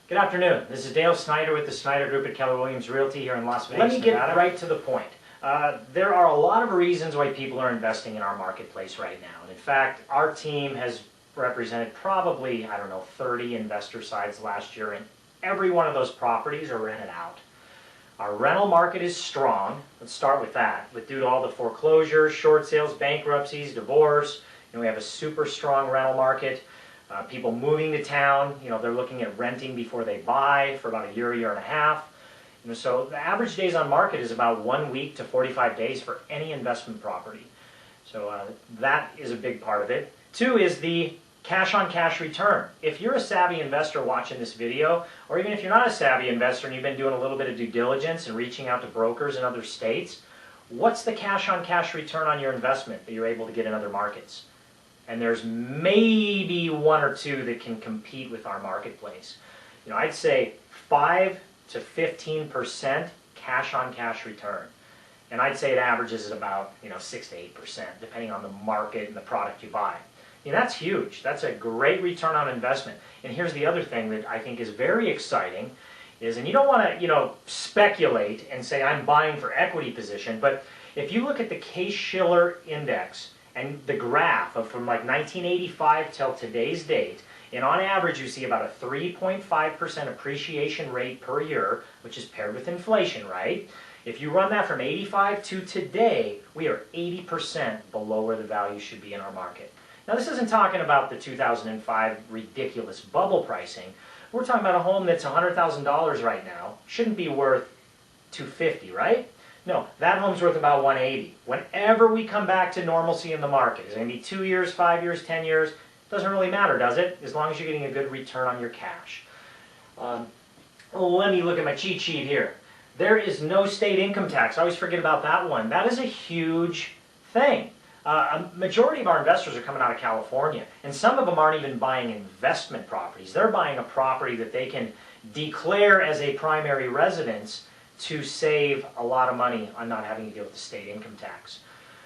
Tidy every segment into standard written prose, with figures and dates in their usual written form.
Good afternoon. This is Dale Snyder with the Snyder Group at Keller Williams Realty here in Las Vegas, Nevada. Let me get right to the point. There are a lot of reasons why people are investing in our marketplace right now. And in fact, our team has represented probably, 30 investor sides last year, and every one of those properties are rented out. Our rental market is strong. Let's start with that. But due to all the foreclosures, short sales, bankruptcies, divorce, we have a super strong rental market. People moving to town, they're looking at renting before they buy for about a year and a half. So the average days on market is about 1 week to 45 days for any investment property. So that is a big part of it. Two is the cash-on-cash return. If you're a savvy investor watching this video, or even if you're not a savvy investor and you've been doing a little bit of due diligence and reaching out to brokers in other states, what's the cash-on-cash return on your investment that you're able to get in other markets? And there's maybe one or two that can compete with our marketplace. I'd say 5 to 15% cash-on-cash return. And I'd say it averages at about 6 to 8%, depending on the market and the product you buy. That's huge. That's a great return on investment. And here's the other thing that I think is very exciting is, and you don't want to speculate and say I'm buying for equity position, but if you look at the Case-Shiller index and the graph of from like 1985 till today's date, and on average you see about a 3.5% appreciation rate per year, which is paired with inflation, right? If you run that from 85 to today, we are 80% below where the value should be in our market. Now this isn't talking about the 2005 ridiculous bubble pricing. We're talking about a home that's $100,000 right now, shouldn't be worth $250,000, right? No, that home's worth about $180,000. Whenever we come back to normalcy in the market, is it going to be 2 years, 5 years, 10 years? Doesn't really matter, does it? As long as you're getting a good return on your cash. Let me look at my cheat sheet here. There is no state income tax. I always forget about that one. That is a huge thing. A majority of our investors are coming out of California, and some of them aren't even buying investment properties. They're buying a property that they can declare as a primary residence to save a lot of money on not having to deal with the state income tax.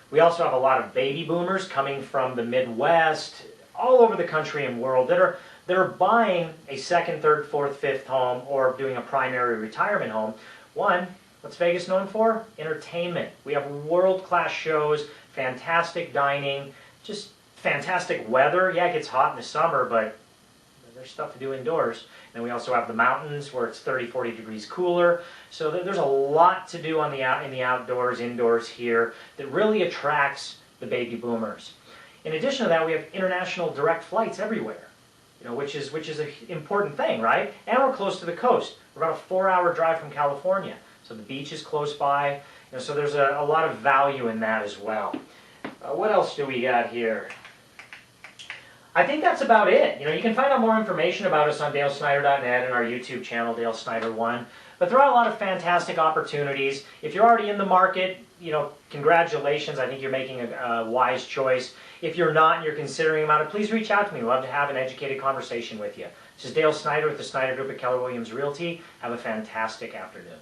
We also have a lot of baby boomers coming from the Midwest, all over the country and world that are buying a second, third, fourth, fifth home or doing a primary retirement home. One, what's Vegas known for? Entertainment. We have world-class shows, fantastic dining, just fantastic weather. Yeah, it gets hot in the summer, but there's stuff to do indoors. And we also have the mountains where it's 30, 40 degrees cooler. So there's a lot to do in the outdoors, indoors here that really attracts the baby boomers. In addition to that, we have international direct flights everywhere, which is an important thing, right? And we're close to the coast. We're about a 4-hour drive from California. So the beach is close by. So there's a lot of value in that as well. What else do we got here? I think that's about it. You can find out more information about us on dalesnyder.net and our YouTube channel, Dale Snyder 1. But there are a lot of fantastic opportunities. If you're already in the market, congratulations. I think you're making a wise choice. If you're not and you're considering about it, please reach out to me. We'd love to have an educated conversation with you. This is Dale Snyder with the Snyder Group at Keller Williams Realty. Have a fantastic afternoon.